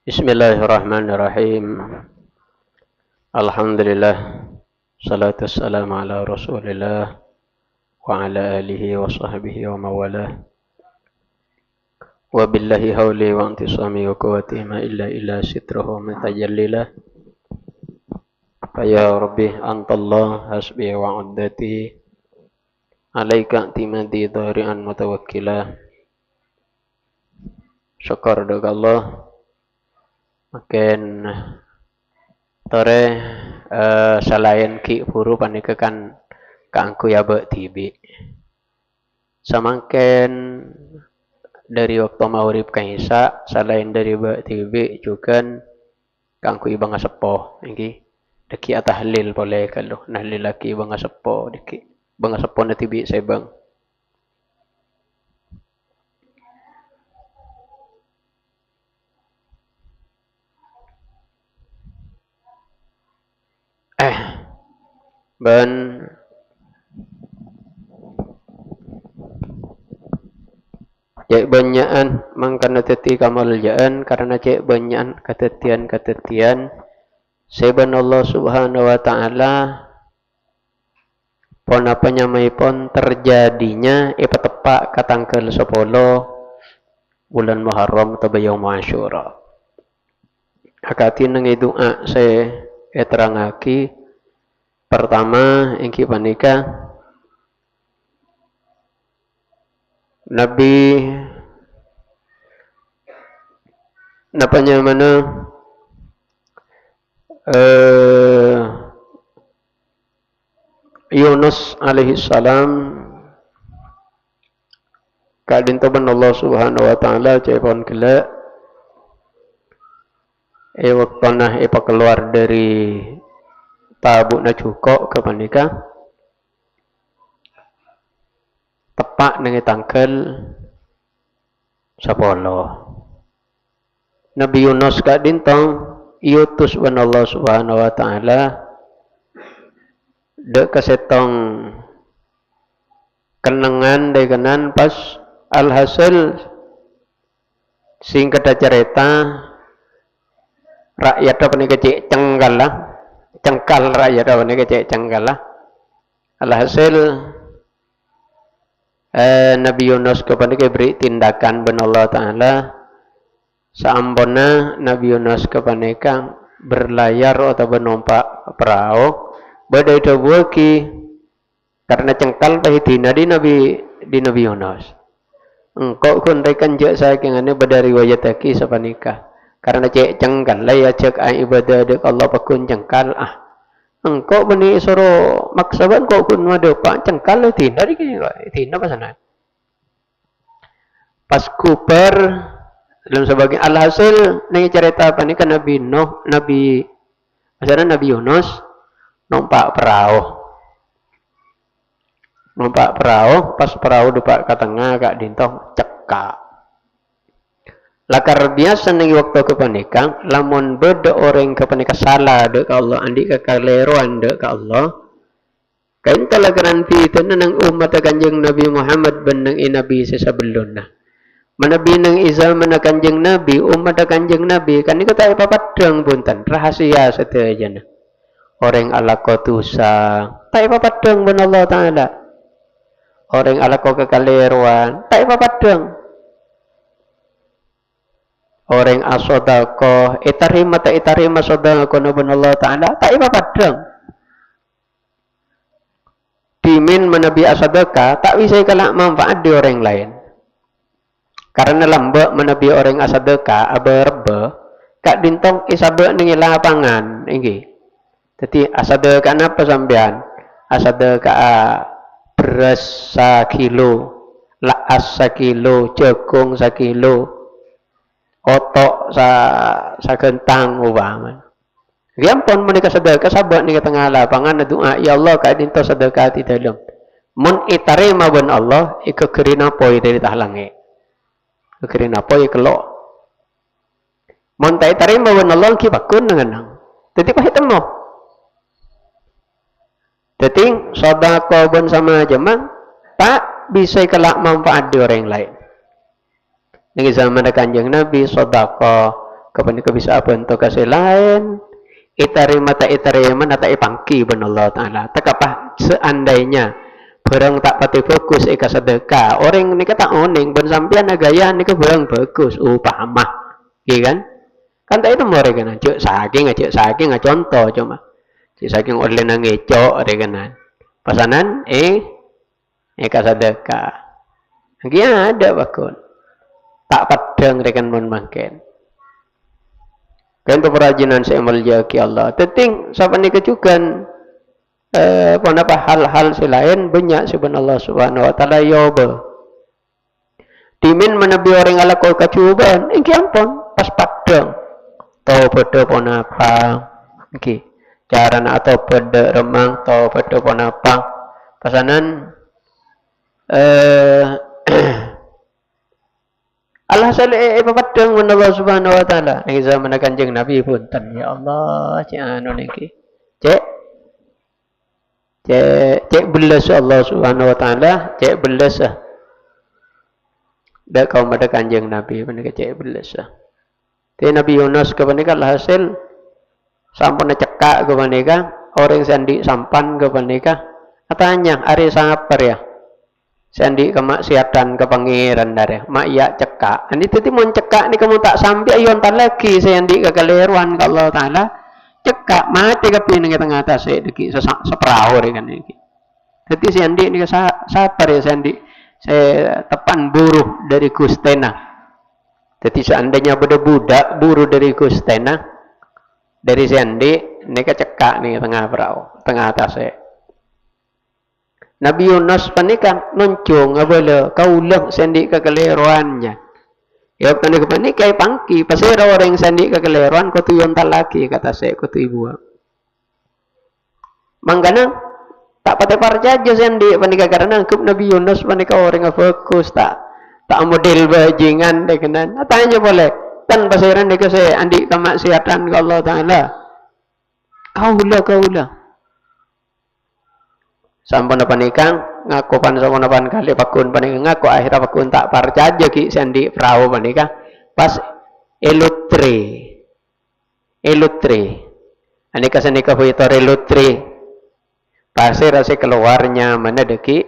Bismillahirrahmanirrahim. Alhamdulillah. Salatu wassalamu ala Rasulillah wa ala alihi wa sahbihi wa mawalah. Wa billahi hawli wa antisami wa quwwati ma illa sitrahu min tajallilah. Fa ya rabbi antallah hasbi wa uddati alaika timadi dhari'an mutawakkilah. Syukur doga Allah. Makin tore selain ki huru panika kan kangku ya be tibi. Samangken dari waktu maurib ka isya selain dari be tibi juga kangku ibang sepoh iki deki atahlil boleh kalau nahlil laki ibang sepoh deki bang sepoh na tibi saya bang. Ben cek banyakan mangkana teti kamal jaan karena cek banyakan ketetian seben Allah subhanahu wa ta'ala pon apa nyamai pon terjadinya tepak katangkel 10 bulan Muharram atau yaum Asyura. Akati nang doa saya terangaki pertama ingki panika Nabi napanya mana Yunus alaihi salam kadintaban Allah subhanahu wa ta'ala cepon kela waktana keluar dari tabuk na cukok ke panika tepak dengan tangkel 10 Nabi Yunus kak dintong iutus ban Allah subhanahu wa ta'ala dek kasetong kenangan dekenan pas alhasil singkat cerita rakyat apa nih kecik cengkal rakyat apa nih kecik cengkal lah alhasil Nabi Yunus kepada beri tindakan ben Allah Ta'ala saambona Nabi Yunus kepada berlayar atau menompak perahu badai dabuaki karena cengkal pahidina di Nabi Yunus engkau kuntekan jak sakingannya badari wajataki sapanika karena cek cengkal lah ya cek ibadah dek Allah pakun cengkal engkau bani suruh maksaban kau kun madepak cengkal lah tina di kini tina pasana pas kuper dalam sebagai alhasil nih cerita apa nih kan Nabi Nuh Nabi Yunus numpak perahu pas perahu dupak ke tengah kak dintong cekak lakar biasa nih waktu kepanikang lamun beda orang kepanika salah dek Allah andi kekaleruan dek Allah kain telah garanti tenang umat kanjeng Nabi Muhammad benang Nabi sesabeluna manabi nang isa mana kanjeng Nabi umat kanjeng Nabi kan ini kata papadang punten rahasia setejana orang ala kotusa tak papadang ben Allah Ta'ala orang ala ko kekaleruan tak papadang orang asodako itarima sodako na ben Allah Ta'ala tak papadang dimin menabi asadaka tak bisa kalak manfaat di orang lain karena lambak menabi orang asadaka abarba kak dintong isabak ning lapangan iki jadi asadaka apa sampean asadaka beras 1 kilo laas 1 kilo jagung 1 kilo otok sa gentang ubaman gampon menika sedekah sabak ning tengah lapangan doa ya Allah ka dinto sedekah ti dalem mun itarima ben Allah ikegerina poe dari tahlange kegerina poe kelok mun ta itarima ben Allah ki bakun nang dadi pahitemo dadi sedekah ben sama jemang tak bisa kelak manfaat di orang lain. Niki zaman Kanjeng Nabi sedekah kepada bisa bentuk kasih lain itarima nata ipangki ben Allah Ta'ala tekapah seandainya barang tak pati bagus ika sedekah orang ni kata oning ben sampean gaya ni ke barang bagus upamah iya kan tak itu mereka kan cek saking contoh cuma cek saking oleh nangecok kan pesanan ika sedekah dia ada bakun tak padang rekan mon makin kan tu perajinan saya meljaki Allah teting siapa ni kecukan apa hal-hal selain banyak sebenarnya Allah Subhanahu Wa Taala yoba dimin menabi orang ala kau kacuban ini ampun pas padang tau pada pon apa okay. Cara nak atau pada remang tau pada pon apa pesanan Allah salih padang men Allah Subhanahu Wa Taala ni zaman Kanjeng Nabi pun tan ya Allah cik anu niki cek belas Allah Subhanahu Wa Taala cek belas dah kaum ada Kanjeng Nabi menika cek belas te Nabi Yunus ke menika hasil sampun cekak ke menika orang sandi sampan ke menika katanya ari sapar ya sandi kemaksiatan ke pangeran dari mak ya cekak ini tadi mau cekak ni kamu tak sampai ayon tak lagi sandi ke keleruan ke Allah Ta'ala cekak mati ke pining ke tengah atas deki seperahu kan iki jadi sandi ni sapar ya sandi saya tepan buruh dari Gustena jadi seandainya beda budak buruh dari Gustena dari sandi ni ke cekak ni tengah perahu tengah atas Nabi Yunus panika noncong abala kaulah sandi kekeliruannya. Ya panika panika pangki pasir orang sandi kekeliruan ko tuyon talaki kata saya ko tu ibu. Mangkana tak patah parjaja sandi panika karena angkup Nabi Yunus panika orang fokus tak model bajingan dekenan. Tanya boleh tan pasiran deka saya andi kemaksiatan ke Allah Taala. Kaulah. Sampun panikang ngaku pan sampun pan kali pakun panikang ngaku akhirnya pakun tak parcaja ki sandi perahu panikang pas elutre anika sanika huitor elutre pasir rasa keluarnya mana deki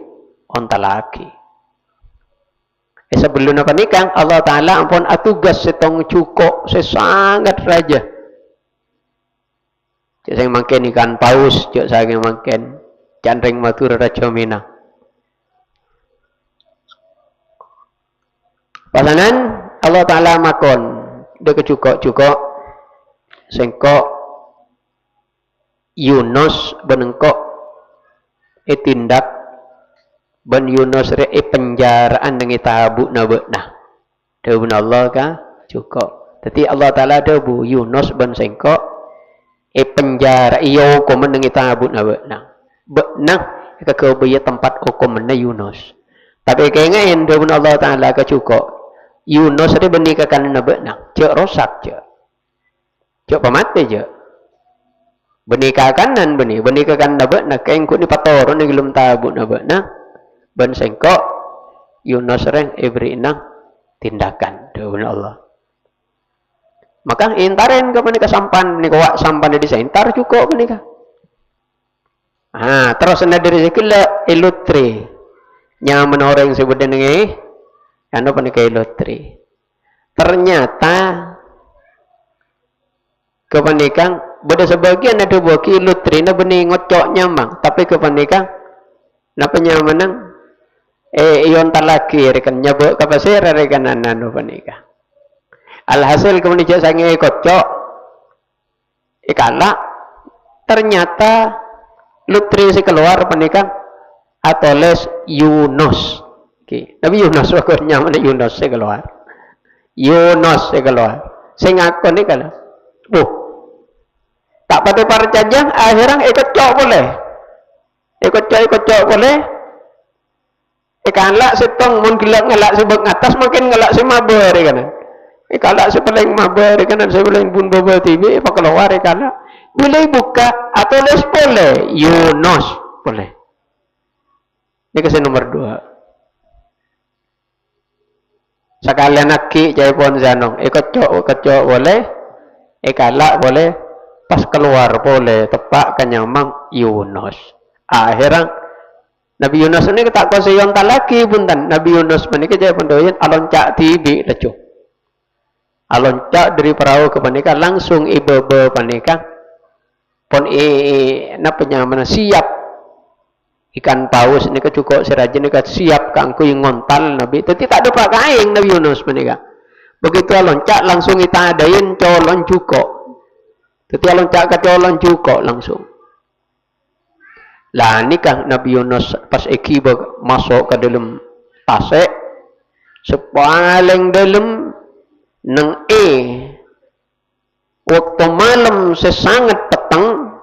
onta laki sebelum panikang Allah Ta'ala ampun atugas setong cukup sesangat raja cek saya makin ikan paus cek saya makin Candring Matur Raja Mina. Pasanan Allah Ta'ala makon dia kecukok sengkok Yunus benengkok tindak ben Yunus re penjaraan dengan tabu nabekna deun Allah ka cukok jadi Allah Ta'ala debu Yunus ben sengkok penjara iyo ko menengi tabu nabekna benang kekebaya tempat hukum mana Yunus tapi kayaknya yang dewan Allah Ta'ala kecukok Yunus ada benikakan na benang cek rosak cek pemati cek benikakan nan benikakan na benang kayang ku ni patoron ni gelum tabu na benang ben sengkok Yunus reng ibri nang tindakan dewan Allah maka intaren ke menika sampan ni kawak sampan di sentar cukup menika terus ada dari sekila ilutre nyaman orang sebut dengan anu panika ilutre ternyata kepanikang beda sebagian ada buah ilutre na bening ngocok nyamang tapi kepanikang napa nyamanang iyon talaki rekan nyabuk kapasir rekan anu panika alhasil kemudian sange kocok ikala ternyata lutri si keluar panikang atau les Yunus Nabi Yunus waktunya mana Yunus si keluar sing aku ni kalau tak pada parcajang akhirnya ikut cok boleh ikanlak setong mun gelak ngelak sebab ngatas makin ngelak si mabar kan ikanlak sepaling mabar kan sepaling bun bobo TV apa keluar ikanlak boleh buka atau les boleh Yunus boleh ini kasih nomor 2 Sekalian aki jai pon zanong. Kecok boleh. Kalak boleh. Pas keluar boleh. Tepak kenyamang Yunus. Akhirnya Nabi Yunus ini tak kuasa yonta lagi punten. Nabi Yunus menika jai pon doyan alon cak tibi lecu. Alon cak dari perahu ke panika langsung ibe panika pon napa nyamana siap ikan paus ini cukup sirajen ini siap kangku yang ngontal Nabi tapi tak ada pakaing Nabi Yunus menika begitu loncak langsung kita adain colon cukup tapi loncak ke colon cukup langsung lah nikah Nabi Yunus pas masuk ke dalam tasik sepaling dalam neng waktu malam sesangat petang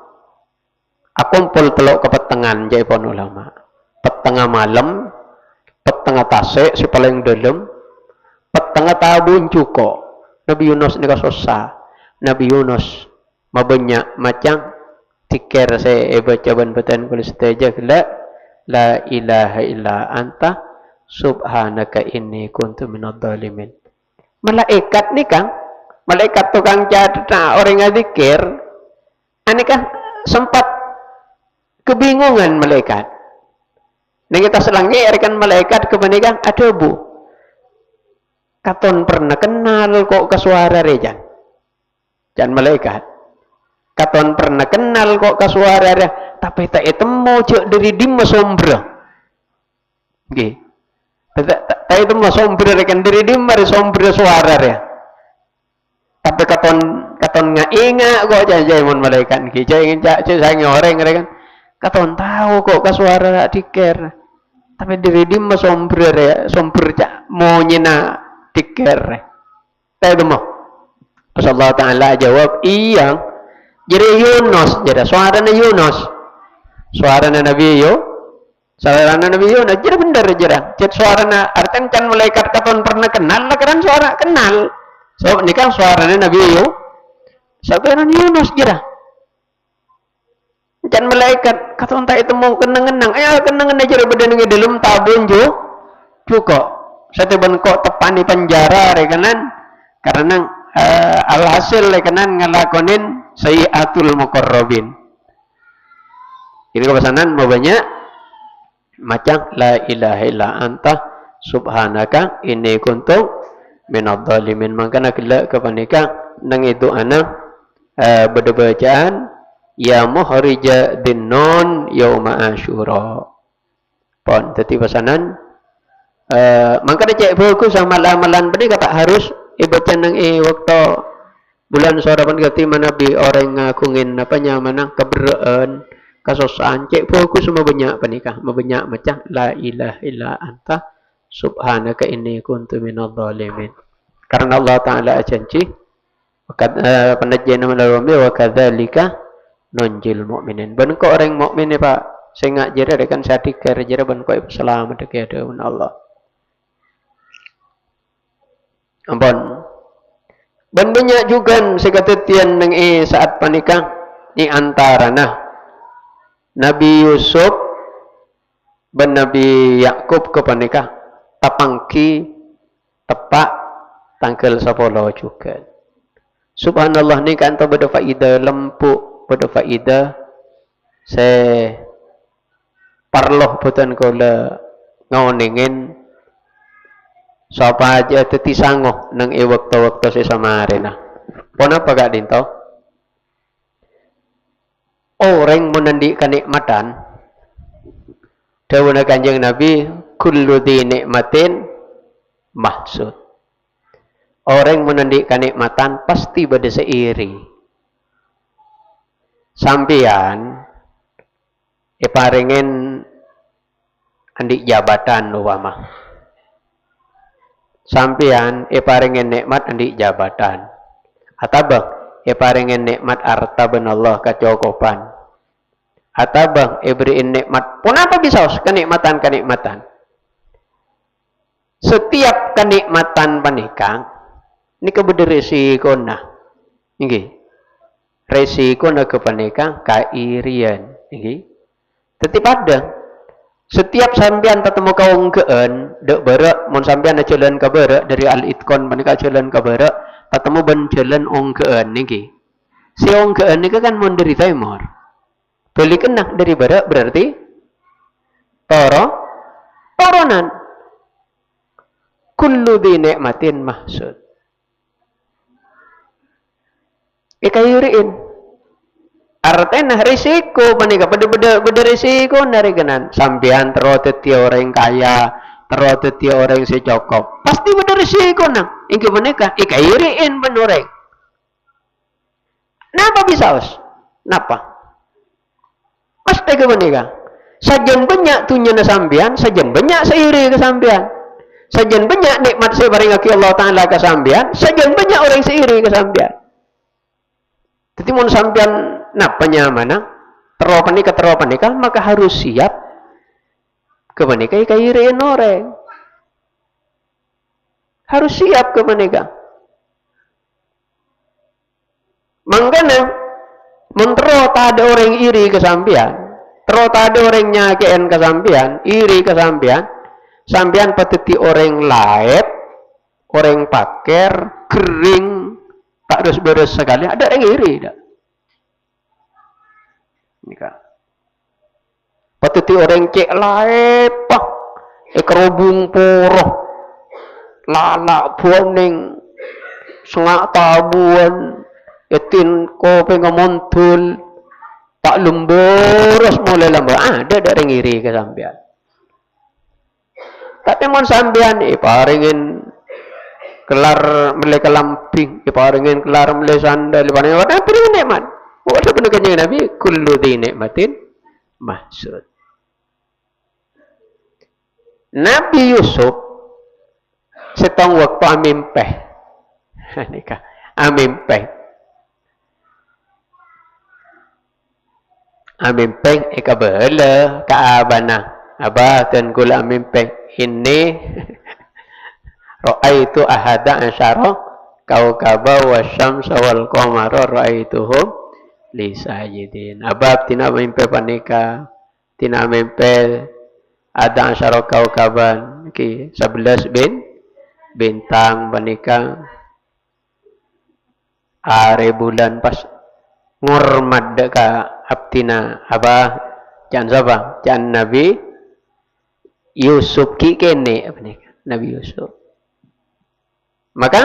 akumpul telok ke petengan jai pon ulama petengah malam petengah tasik si paling dalam petengah tabun cuko Nabi Yunus ni kasosa Nabi Yunus mabanyak macam tikir saya baca ban-batan kulis teja la ilaha illa anta subhanaka inni kuntu minadh dhalimin. Malaikat ni kan malaikat tukang catat orang ngadzikir ani kan sempat kebingungan malaikat. Ning kita selangir kan malaikat kebeningan ada bu. Katon pernah kenal kok ke suara rejan. Jan malaikat. Katon pernah kenal kok ke suara re, tapi tak temu cek dari dimma sombra. Nggih. Tak temu sombra kan dari dimma sombra suara re. Tapi katon ingat kok janji mon malaikat nggih. Ingin cak saya orang kan. Katon tahu kok ke suara dikir. Tapi dari dimma sombra re, sombra cak mau nyina dikir. Tak temu. Allah Ta'ala jawab iya. Jadi Yunus, jadi suaranya Yunus, suaranya Nabi suaranya Nabi Yunus, jadi benar jadi suaranya artinya kan malaikat kapan pernah kenal, lah kan suara kenal, so ini kan suaranya Nabi suaranya Yunus jadi, kan malaikat kapan tak itu mau kenang-kenang, kenang-kenang jadi badan ini dalam tabun juga, satu bengkok tepan di penjara, rekanan, karena alhasil rekanan ngelakonin sayyiatul muqarrabin. Ini kepesanan mau banyak macam la ilaha illa anta subhanaka inni kuntu minadh dhalimin. Mangkana kelak kepanika nang itu anak bacaan ya muhrija dinnon yauma asyura. Pon dadi pesanan mangkana cek buku sama amalan benih kata harus ibadah nang waktu bulan sorapan gati mana bi orang ngakungin apa nyamana keberaan kasosan cek fokus semua banyak panikah banyak macam la ilaha illa anta subhanaka inni kuntu minadh dhalimin karena Allah Ta'ala janji penajjana melalui wa kadzalika nunjil mu'minin ben ko orang mukmin ni Pak saya ngak jere rekan sadik jere ben ko selamat dekat dengan Allah ampun. Dan banyak juga sekatetian nang saat panikah ni antara Nabi Yusuf dan Nabi Yakub ke panikah tapangki tepak tanggal 10 juga. Subhanallah ni kan tu beda faedah lempuk beda faedah se parloh putan kula ngaoningin sapa aja teti sangoh nang waktu-waktu sesama arena. Pon apa gak dinto? Orang menandik kenikmatan. Dawuh Kanjeng Nabi, kullu dzi nikmatin mahsud. Orang menandik kenikmatan pasti bade seiri. Sampian paringen andik jabatan umpama. Sampian paringen nikmat andi jabatan atabang paringen nikmat harta ben Allah kacokopan atabang beriin nikmat pun apa bisa kenikmatan setiap kenikmatan panikang ini kebedir resiko nggih resiko ke panikang kairian nggih tetep ada Setiap sampean ketemu kaum keun, dek berak, mun sampean jalan ke berak dari Al-Itqan menika jalan ke berak, ketemu ben jalan ong keun niki. Si ong keun niki kan mun dari timur. Beli kena dari berak berarti toronan. Kullu di nikmatin mahsud. Ikayuriin. Artinya risiko menika beda risiko dari genan sampean teroteti orang kaya teroteti orang secokop pasti beda risiko nang ingke menika ikairiin benoreng napa bisa os napa pasti ke menika sajen banyak tunyana sampean sajen banyak seiri ke sampean sajen banyak nikmat saya baringaki Allah Ta'ala ke sampean sajen banyak orang seiri ke sampean. Jadi mun sampean napanya mana terowak nikah maka harus siap ke menikah ikairin orang harus siap ke menikah mangkana mun tak ada orang iri ke sampean tak ada orang nyakein ke sampean iri ke sampean pateti orang lain orang paker kering tak beres sekali ada yang iri tak nikah pateti orang cek lepah kerobung poroh lalak boning sengak tabuan etin kopi ngamontul tak lemboros mulai lembar ada orang iri ke sampean tapi mon sampean paringin kelar mulai kelamping paringin kelar mulai sandal paringin apa nikmat Wala pun kanjeng Nabi kullu dhi nikmatin mahsud. Nabi Yusuf setong waktu amimpeh. Nikah amimpeh. Amimpeh ika bala kaabana. Abakan kula amimpeh ini ra'aitu ahada asyara kaukaba wasyamsa wal qamara ra'aituhum lisajidin. Abab tina mimpe panika tina mimpe ada asyara kaukaban ki 11 bintang panika are bulan pas ngormat deka abtina abah can sapa can Nabi Yusuf ki kene panika Nabi Yusuf. Maka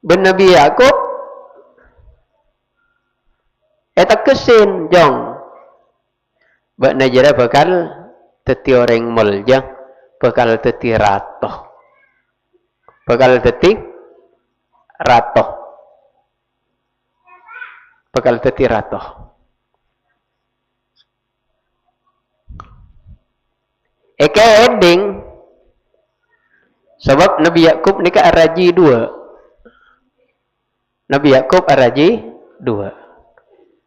ben Nabi Yakub eta kesin jong bak najara bakal teti orang mulja bakal teti ratoh bakal teti ratoh bakal teti ratoh eka ending sebab Nabi Yakub nika araji 2 Nabi Yakub araji 2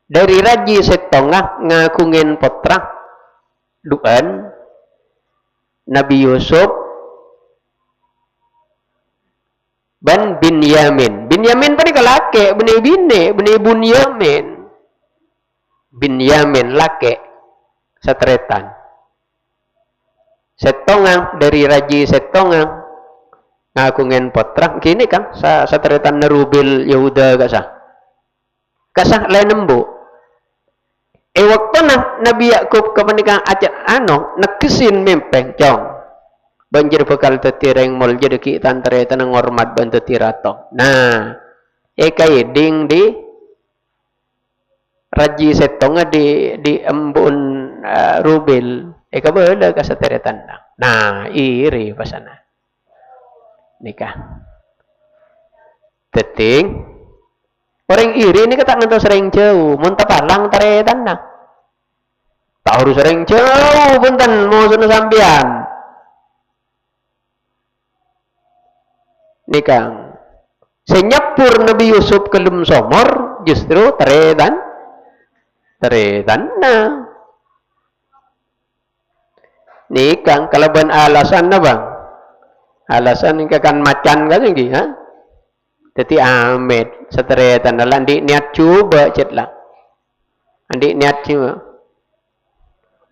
dari raji setengah ngakungin potrak duan Nabi Yusuf ban Binyamin. Binyamin tadi kalake bini Bunyamin. Binyamin lake satretan. Setengah dari raji setengah ngakungin potrak kini kan satretan nerubil Yehuda kasah lain nembu. Waktu Nabi Yakub kemenikah acat nekesin mimpeng jong banjir bakal tetireng mol jadi kita antara tanang hormat bantu tirato. Nah, ekai ding di raji setonga di embun rubil eka bela kasateretan. Nah, iri pasana nikah teting orang iri ini kita ngantos sering jauh, muntah palang taretan nak. Tak harus sering jauh, punten mau sudah sampian. Nikang, senyapur Nabi Yusuf kelum somor, justru taretan na. Nikang kalaban alasan na bang, alasan kan macan kan lagi, ha? Jadi amet seteretan dalam di niat coba cetlah. Andi niat coba.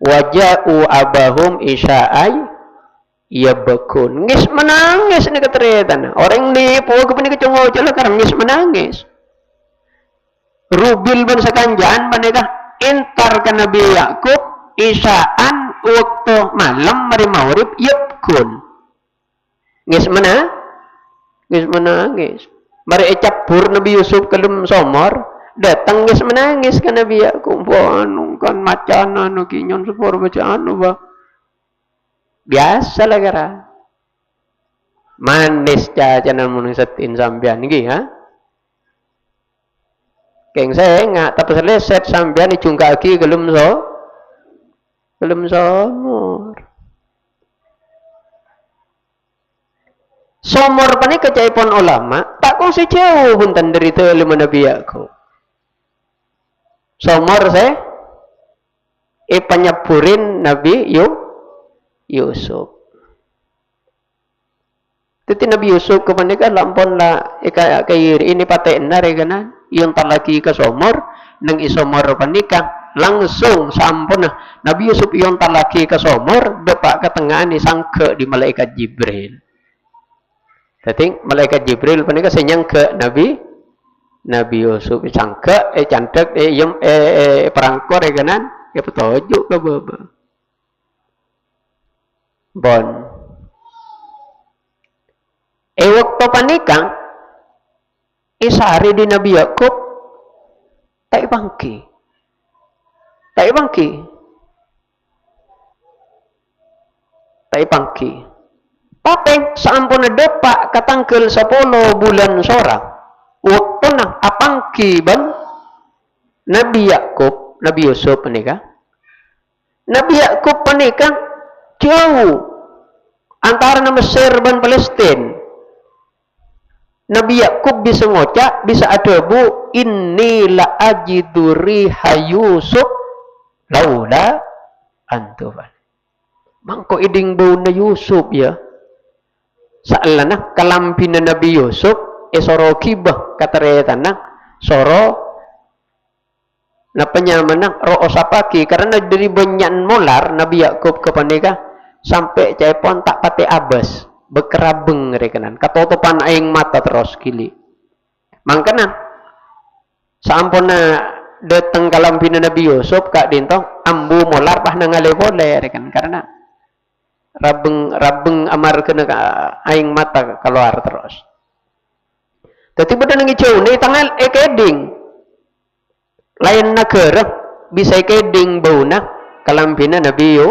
Waja'u abahum isya'ay yabkun. Ngis menangis ni keteriatan. Orang ni po ke panika congo jala karang ngis menangis. Rubil ban sakanjaan panika intar ka Nabi Yakub isya'an waktu malam mari maghrib yabkun. Ngis menangis. Mari cabur Nabi Yusuf kelem somor. Datang ngis menangis kan Nabi Yakub. Anu kan macan anu kinyon sepur baca anu ba. Biasa lah kira. Manis cacanan mun setin sampean iki ha. Keng saya enggak tapi seleset sampean dicungka lagi gelem somor. Somor pani kecaipon ulama tak kongsi jauh punten dari lima Nabi Yakub. Somor saya penyeburin Nabi Yusuf. Tetapi Nabi Yusuf kemudian lampon lah kair ini paten nare kana yang tak lagi ke somor nang isomor panika langsung sampun Nabi Yusuf yang tak lagi ke somor depak ke tengah ni sangke di malaikat Jibril. Tetapi malaikat Jibril panika senyang ke Nabi Yusuf sangke cantik perangkor kanan ya petunjuk ke baba. Bon. Waktu panikang isari di Nabi Yakub tak bangki. Tapi sampun depak katangkel 10 bulan sorang. Waktu nang apangki ban Nabi Yakub, Nabi Yusuf panika. Nabi Yakub panika jauh antara Mesir dan Palestina. Nabi Yakub bisa ngocak, bisa adabu inni la ajidu riha Yusuf laula antufan. Mangko iding bau na Yusuf ya. Saalana kalampina Nabi Yusuf soro kibah katareta na soro na penyamanang ro'o sapaki karena dari banyak molar Nabi Yakub kepanika sampai caipon tak pate abas bekerabeng rekanan katotopan aing mata terus kili mangkana sampuna datang kalampina Nabi Yusuf kak dintong ambu molar pah nangale boleh rekan karena rabeng amar kena aing mata keluar terus tapi pada nangi jauh ni tangan ekeding lain negara bisa ekeding bauna kalampina Nabi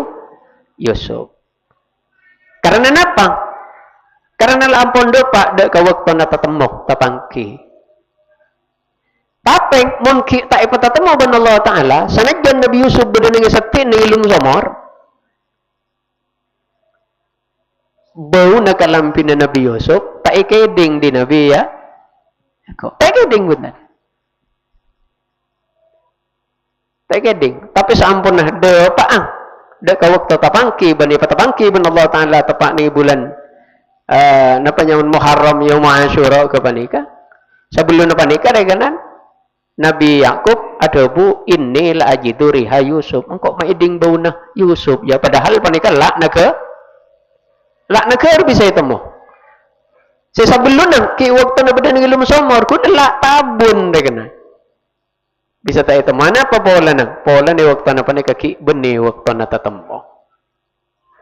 Yusuf karena apa? Karena lampun dopa dek waktu na tatemok tapangki. Tapi mungkin tak ipatatemo ban Allah Taala sanadyan Nabi Yusuf bedeneng sakti ni ilum somor. Bau na kalampin na Nabi Yusuf tak ikeding di Nabi ya. Tak ikeding benar. Tak ikeding. Tapi sampun na dopa dek waktu tapangki bani patapangki ban Allah Taala tepak ni bulan napanyaman Muharram Yaum Asyura ke panika sebelum panika reganan Nabi Yakub adabu inni la ajidu riha Yusuf engkau maiding bauna Yusuf ya padahal panika la naga bisa itemu sebelum ki waktu na badan ngilum somor kun la tabun reganan bisa tak itemu mana apa pola ni waktu na panika ki beni waktu na tatemu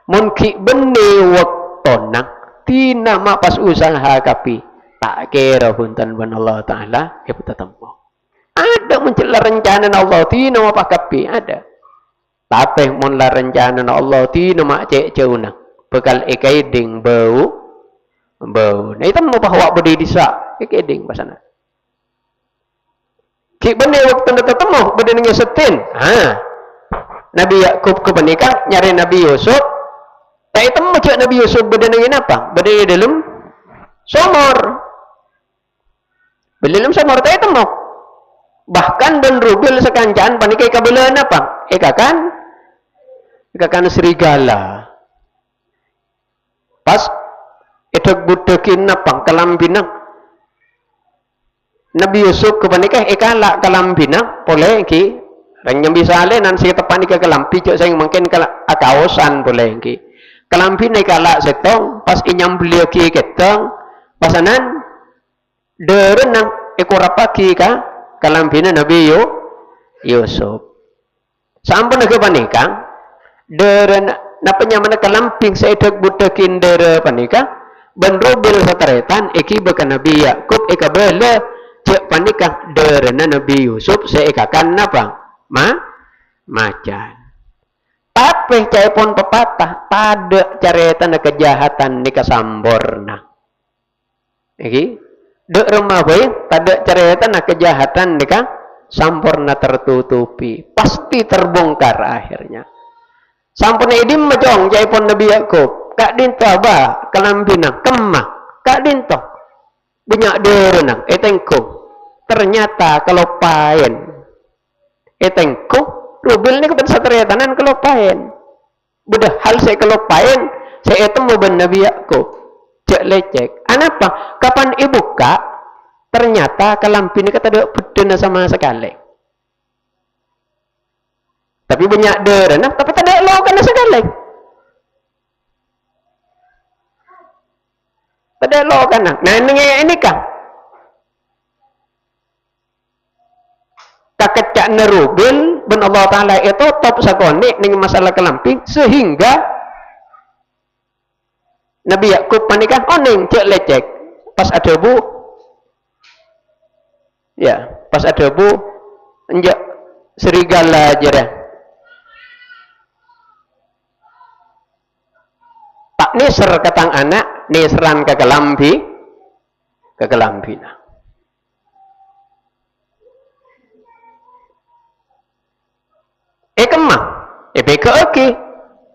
mun ki beni waktu na tina mapas usaha kapi tak kira punten ban Allah Taala ya petatempo ada mencela rencana Allah tina mapas kapi ada tapi mun la rencana Allah tina mak cek ceuna bekal ekaiding bau nah itu mau bahwa bedi disa ekaiding pasana ki bende waktu tetemu bede ning setin Nabi Yakub kebenikah nyari Nabi Yusuf tak itu macam Nabi Yusuf berdenangin apa? Berdenangin dalam somor. Dalam somor tak itu mau. Bahkan dan rubil sekancaan panikai kabelan apa? Ikakan serigala. Pas itu budekin apa? Kalampinang. Nabi Yusuf kepanikah ikalak kalampinang boleh ki Rang nyambi sale nan si tepan ke kelampi cok saya mungkin kaosan boleh ki. Kelampi ni kalak setong pas inyam beliau ki ketong pasanan deren nang ekor apa ki ka kelampi Nabi Yusuf. Sampun ke panika deren napanya mana kelamping saya dek budakin dere panika benrobil sataretan iki bekan Nabi Yakub eka bela cek panika deren Nabi Yusuf saya ekakan napa macan. Tapi cai pun pepatah pada caretan kejahatan nika samborna. Iki dek remah bae tada caretan kejahatan nika samborna tertutupi, pasti terbongkar akhirnya. Sampun idim majong cai pun Nabi Yakub, kak dinto aba kelambina kemah, kak dinto banyak derenang etengko. Ternyata kalau paen etengko rubil ni kepada satriatanan kelopain. Bedah hal saya kelopain, saya etemu ben Nabi Yakub. Cek lecek. Anapa? Kapan ibu kak? Ternyata kelampi ni kata ada bedena sama sekali. Tapi banyak derana, tapi tak ada lo kena sekali. Tak ada lo kena. Nah ini kah? Kakecak nerubil ben Allah Ta'ala itu top sakoni dengan masalah kelamping sehingga Nabi Yakub panikah oning cek lecek pas ada bu ya pas ada bu enjak serigala aja dah tak nisr katang anak nisran ke kelampi nah. Kemah beka oke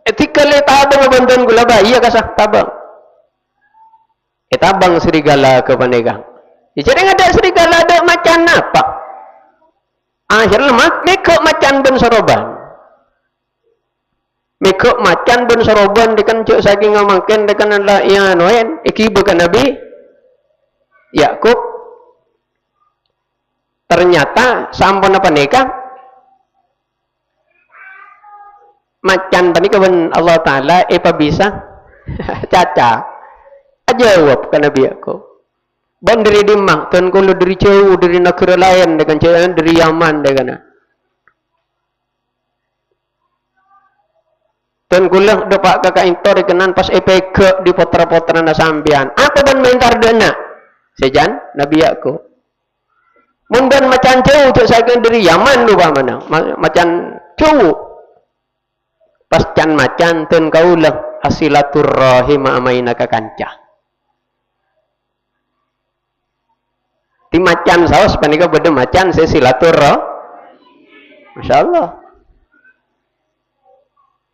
etika le tabang bantuan gula bayi kasah tabang tabang serigala ke panegang jadi ada serigala ada macan apa akhirnya mekok macan ben soroban mekok macan ben soroban dekan cuk saking ngomongken dekan Allah ya noen iki bukan Nabi Yakub ternyata sampun apa nikah macan tadi kawan Allah Ta'ala apa bisa caca jawab ke Nabi Yakub ban dari dimang tuan kalau dari jauh dari negara lain dengan jalan dari Yaman dengan tuan kulah dapat kakak intor dikenan pas EPG di potra-potra nasambian aku dan mentar dana sejan Nabi Yakub mundan macan jauh tu saya dari Yaman lupa mana macan jauh pas can macan tun kaulah asilaturrahim amaina ka kancah ti macan saos panika beda macan se silaturrah masyaallah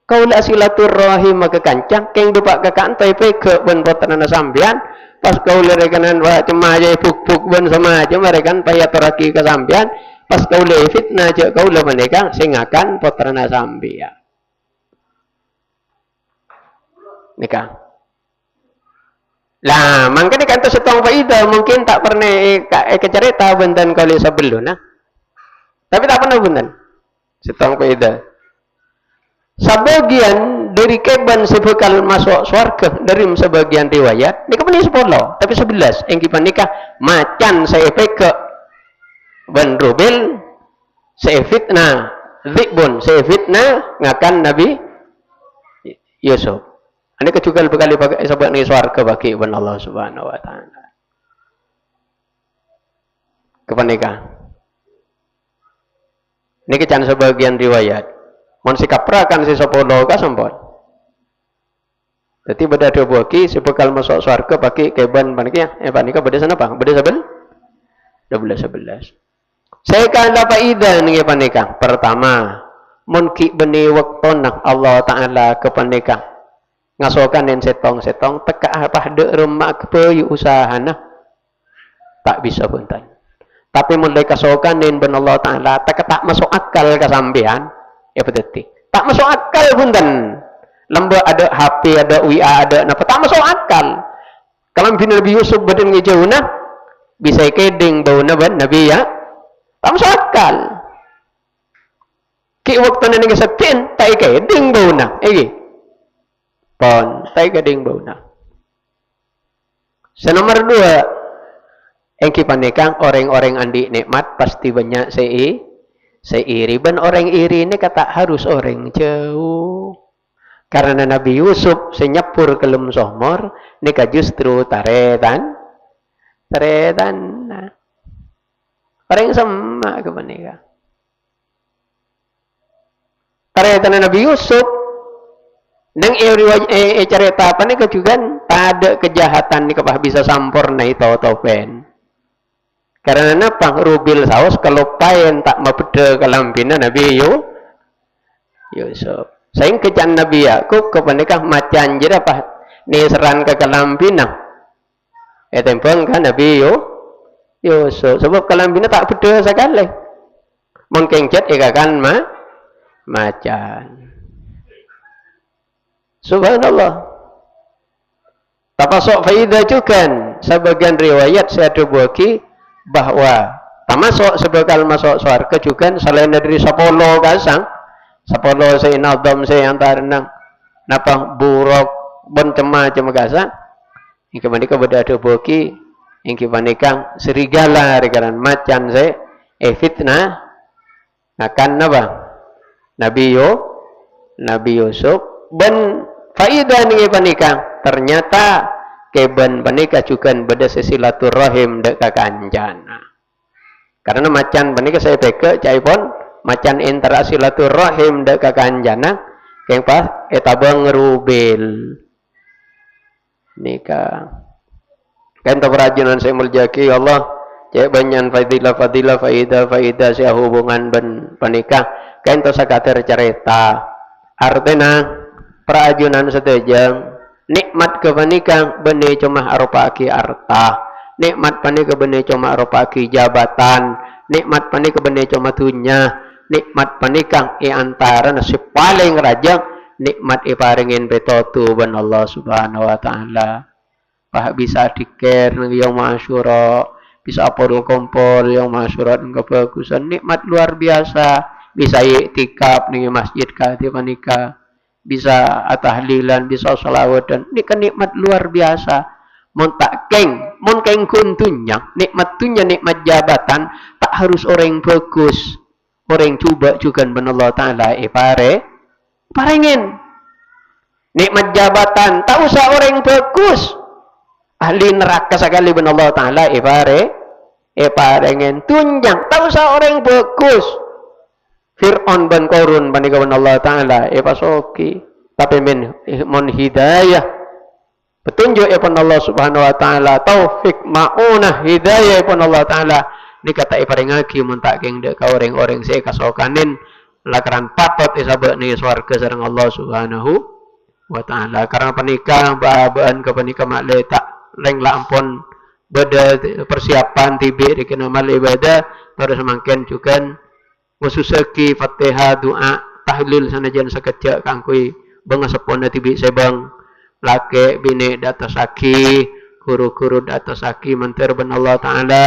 kaulah asilaturrahim ka kancah keng dupak ka kantai pe ke ben potana sambian pas kaulah rekanan wa cemaja buk-buk ben sama aja mereka payah teraki ke sambian pas kaulah fitnah je kaulah menika sing akan potana sambian nikah. Lah, mangka ni kanto setong faida mungkin tak pernah kecerita benten kali sebelum nah. Tapi tak pernah benten. Setong faida. Sebagian dari keban sebekal masuk surga dari sebagian riwayat nikah pun 10 tapi 11 yang kita nikah macan saya peke ban rubil saya fitnah zibun saya fitnah ngakan Nabi Yusuf. Ini kecuali berkali pakai sebab ni swarga bagi ibn Allah Subhanahu Wa Taala. Kepanika. Ini kecan sebagian riwayat. Mon sikaprakan si 10 ka sampun. Jadi beda dua bagi sebekal masuk swarga bagi keban panika panika beda sana apa? Beda 11. 11. Saya kan dapat ida ni panika. Pertama, mon ki beni waktu nak Allah Taala kepanika. Ngasokan dan setong teka apa de rumah kepeyu usahana tak bisa punten. Tapi mulai kasokan dan ben Allah Taala tak masuk akal kasambian ya pedeti. Tak masuk akal punten. Lemba ada HP ada WA ada napa tak masuk akal. Kalau bin Nabi Yusuf badan ngejauhna bisa keding bau naban Nabi ya. Tak masuk akal. Ki waktu nani kesepian, tak keding bauna, pon, tak keding bauna. Senomor 2, engki panekang orang-orang andi nikmat pasti banyak seiri. Ben orang iri ini kata harus orang jauh. Karena Nabi Yusuf senyapur kelum sohmor, nika justru taretan. Orang sama ke panekang. Taretan Nabi Yusuf nang cerita apa nih kejugan ada kejahatan nih kepah bisa sampurna itu topen. Karena napa rubil saus kalau payen tak mapede kalampina Nabi Yusuf. Saing kejan Nabi Yakub kepanikah macan jadi apa ni seran ke kalampina. Tempeng kan Nabi Yusuf sebab kalampina tak pede sekali. Mungkin cet kan macan. Subhanallah. Tapasok faidah juga sebagian riwayat saya buaki bahwa tamasok sebekal masuk surga juga selain dari 10 kasang 10 saya nadam saya antar nang napa buruk bencema-cema kasang ingke manika beda ada buaki ingke manika serigala regalan macan saya fitnah akan napa Nabi Yusuf ben faidah nih panika ternyata keben panika juga beda silaturahim dek kakanjana karena macan panika saya peke caipon macan interaksi silaturahim dek kakanjana keng pas etabang rubil nika kan perajunan saya muljaki Allah cek banyak fadilah faidah saya hubungan ben panika kan to sakater cerita artinya perajunan sedejang nikmat kepanikang bene cuma arupaki arta nikmat panika bene cuma arupaki jabatan nikmat panika bene cuma dunya nikmat panikang antara nasi paling raja nikmat iparingin betotu ban Allah subhanahu wa ta'ala pah bisa diker yang masyura bisa apodul kompol yang masyura dengan kebagusan nikmat luar biasa bisa iktikaf nih masjid kati panika bisa atahlilan, bisa salawat dan ini kan nikmat luar biasa. Mon keng kuntunya, nikmat tunya nikmat jabatan tak harus orang bagus. Orang coba juga ben Allah taala parengin. Nikmat jabatan tak usah orang bagus. Ahli neraka sekali ben Allah taala parengin tunjang tak usah orang bagus. Fir'aun ban Qarun panika Allah taala pasoki tapi mon hidayah petunjuk Allah subhanahu wa taala taufik maunah hidayah Allah taala ni kata iparingaki mun tak keng dek ka orang-orang saya kasokanin lakaran patot isabek ni swarga sareng Allah subhanahu wa taala karena panika bahan ke panika makle tak leng la ampun beda persiapan tibe dikena mal ibadah terus semakin juga wasusaki fatihah doa tahlil sanajan sakejak kangkui bangasapon tibi sebang lake bini data saki guru-guru data saki manter ben Allah taala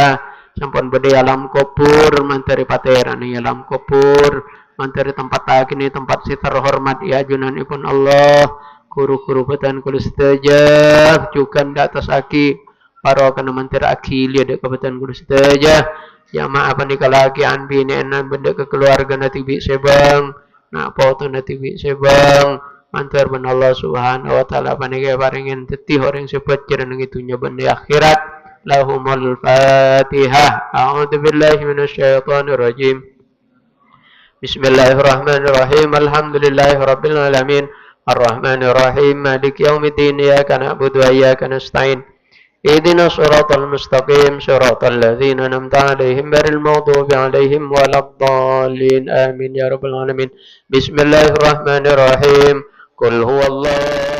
sampun bede alam kubur manteri pateran alam kubur manteri tempat ini tempat si terhormat ya junan ipun Allah guru-guru petan kulo setajah juga data saki para kana manteri akil ya dek petan kulo setajah jamaah panika lagi anbi nenan benda ke keluarga natibi sebang nak foto natibi sebang mantar ben Allah subhanahu wa ta'ala panika paringin tetih orang sebut jaran ngitunya benda akhirat lahumul fatihah a'udzu billahi minasyaitonir rajim bismillahirrahmanirrahim alhamdulillahi rabbil alamin arrahmanir rahim maliki yaumiddin iyyaka na'budu wa iyyaka nasta'in اهدنا الصراط المستقيم صراط الذين أنعمت عليهم غير المغضوب عليهم ولا الضالين آمين يا رب العالمين بسم الله الرحمن الرحيم قل هو الله